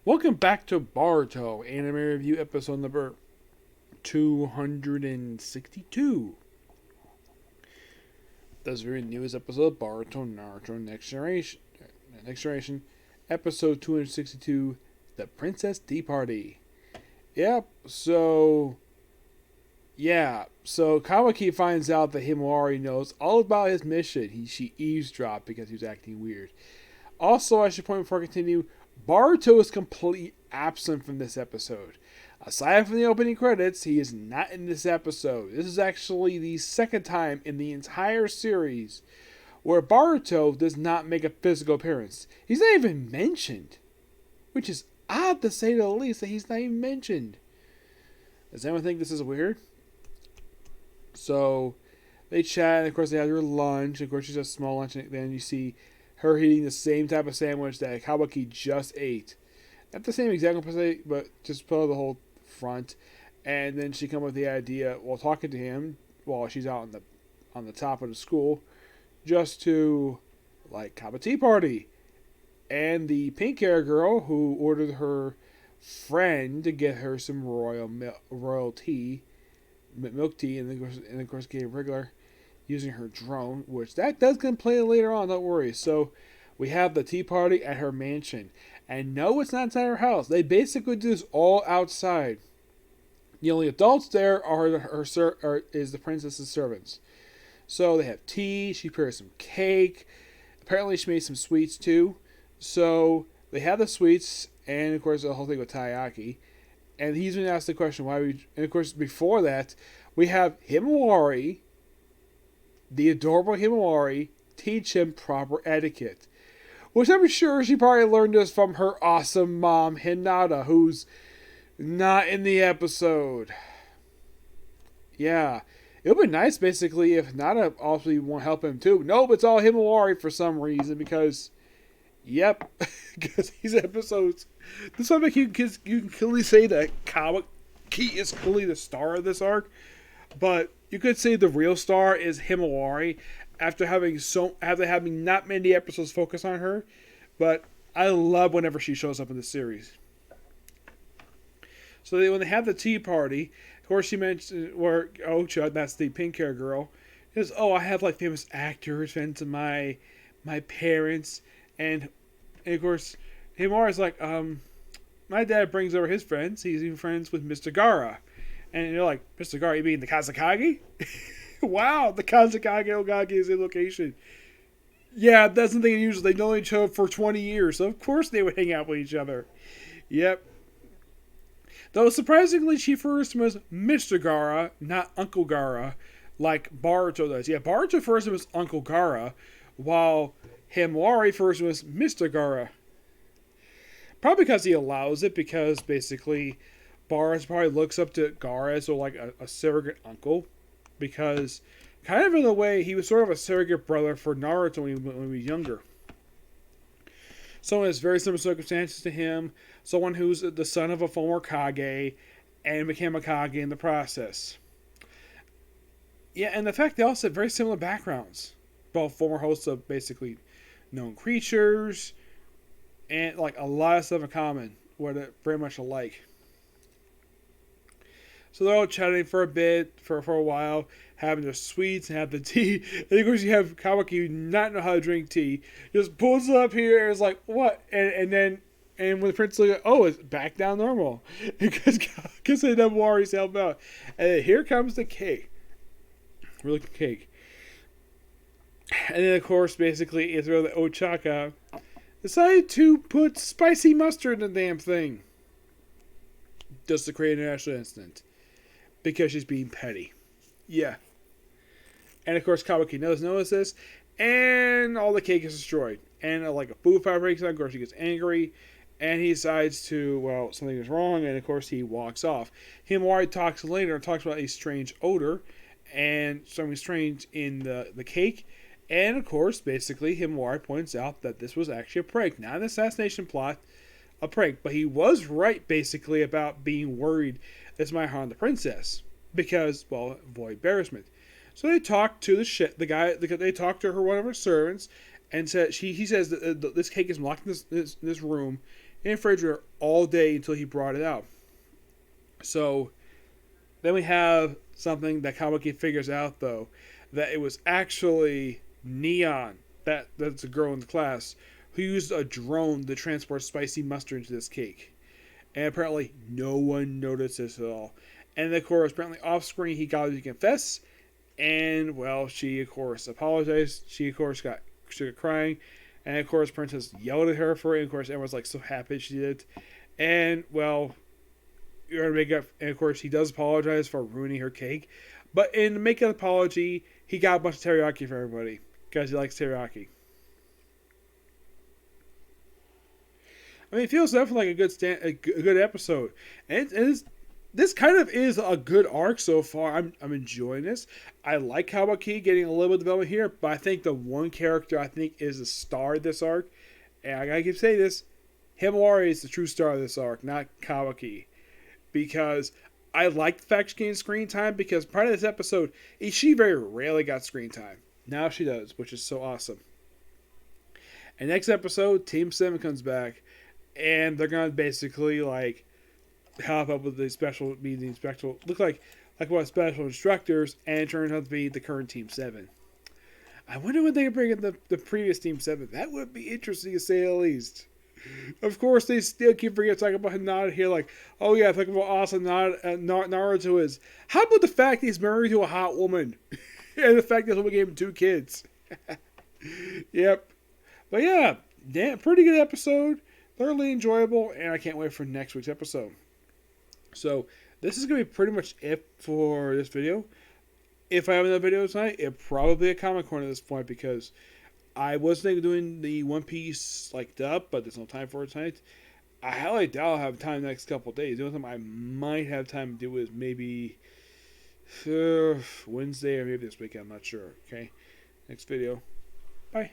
Welcome back to Boruto, anime review episode number 262. This is a very newest episode of Boruto Naruto Next Generation, episode 262, The Princess Tea Party. So Kawaki finds out that Himawari knows all about his mission. She eavesdropped because he was acting weird. Also, I should point before I continue, Boruto is completely absent from this episode. Aside from the opening credits, he is not in this episode. This is actually the second time in the entire series where Boruto does not make a physical appearance. He's not even mentioned, which is odd to say the least that he's not even mentioned. Does anyone think this is weird? So they chat, and of course they have their lunch. Of course, she's a small lunch, and then you see her eating the same type of sandwich that Kawaki just ate. Not the same exact one, but just put the whole front. And then she come up with the idea while talking to him while she's out on the top of the school, just to have a tea party. And the pink hair girl who ordered her friend to get her some royal tea, milk tea, and of course gave regular, using her drone, which that does come play later on, don't worry. So we have the tea party at her mansion. And no, it's not inside her house. They basically do this all outside. The only adults there are is the princess's servants. So they have tea, she prepared some cake. Apparently she made some sweets too. So they have the sweets, and of course the whole thing with taiyaki. And he's been asked the question and of course before that, we have Himawari, the adorable Himawari, teach him proper etiquette. Which I'm sure she probably learned this from her awesome mom, Hinata, who's not in the episode. Yeah. It would be nice, basically, if Hinata also want to help him, too. Nope, it's all Himawari for some reason, because these episodes, this one you can clearly say that Kawaki is clearly the star of this arc, but you could say the real star is Himawari after having not many episodes focus on her. But I love whenever she shows up in the series. So when they have the tea party, of course she mentioned where Ocha, that's the pink hair girl, says, "Oh, I have famous actors, friends of my parents," and of course Himawari's like, my dad brings over his friends. He's even friends with Mr. Gara. And you're like, Mr. Gara, you mean the Kazakage? Wow, the Kazakage Ogage is in location. Yeah, that's the thing usually. They've known each other for 20 years, so of course they would hang out with each other. Yep. Though surprisingly, she refers to him as Mr. Gara, not Uncle Gara, like Boruto does. Yeah, Boruto refers to him as Uncle Gara, while Himawari refers to him as Mr. Gara. Probably because he allows it, because basically Boruto probably looks up to Gara as a surrogate uncle, because kind of in a way he was sort of a surrogate brother for Naruto when he was younger. Someone has very similar circumstances to him, someone who's the son of a former Kage and became a Kage in the process. Yeah, and the fact they also have very similar backgrounds. Both former hosts of basically known creatures, and a lot of stuff in common, where they're very much alike. So they're all chatting for a bit, for a while, having their sweets and have the tea. And of course you have Kawaki who not know how to drink tea. Just pulls it up here and is like, what? And when the prince looks like, oh, it's back down normal. Because they never worries help out. And then here comes the cake. We're looking cake. And then of course basically Israel the Ochaka decided to put spicy mustard in the damn thing. Just to create an national incident. Because she's being petty. Yeah. And of course Kawaki knows this. And all the cake is destroyed. And a food fight breaks out. Of course he gets angry. And he decides to, something is wrong. And of course he walks off. Himawari talks later and talks about a strange odor. And something strange in the cake. And of course, basically, Himawari points out that this was actually a prank. Not an assassination plot. A prank. But he was right, basically, about being worried this might harm the princess. Because, avoid embarrassment. So they talked to the guy. They talked to one of her servants. And he says that this cake is locked in this room. in the refrigerator all day until he brought it out. So then we have something that Kawaki figures out, though, that it was actually Neon, that's a girl in the class, who used a drone to transport spicy mustard into this cake. And apparently no one noticed this at all. And of course, apparently off screen, he got her to confess. And, well, she, of course, apologized. She, of course, got crying. And, of course, Princess yelled at her for it. And, of course, everyone's, like, so happy she did. And, well, you're going to make up. And, of course, he does apologize for ruining her cake. But in making an apology, he got a bunch of teriyaki for everybody. Because he likes teriyaki. I mean, it feels definitely like a good episode. And this kind of is a good arc so far. I'm enjoying this. I like Kawaki getting a little bit of development here, but I think the one character I think is the star of this arc, and I gotta keep saying this, Himawari is the true star of this arc, not Kawaki. Because I like the fact she's getting screen time, because part of this episode, she very rarely got screen time. Now she does, which is so awesome. And next episode, Team 7 comes back, and they're gonna basically, like, help up with the special meeting, look like what special instructors, and it turns out to be the current Team 7. I wonder when they can bring in the previous Team 7. That would be interesting to say the least. Of course, they still keep forgetting to talk about Hinata here, like, oh yeah, think about how awesome Naruto is. How about the fact he's married to a hot woman? And the fact that someone gave him 2 kids. Yep. But yeah, pretty good episode. Thoroughly enjoyable, and I can't wait for next week's episode. So, this is going to be pretty much it for this video. If I have another video tonight, it'll probably be a Comic Corner at this point, because I was thinking of doing the One Piece, like, dub, but there's no time for it tonight. I highly doubt I'll have time the next couple of days. The only time I might have time to do is maybe Wednesday or maybe this weekend. I'm not sure. Okay? Next video. Bye.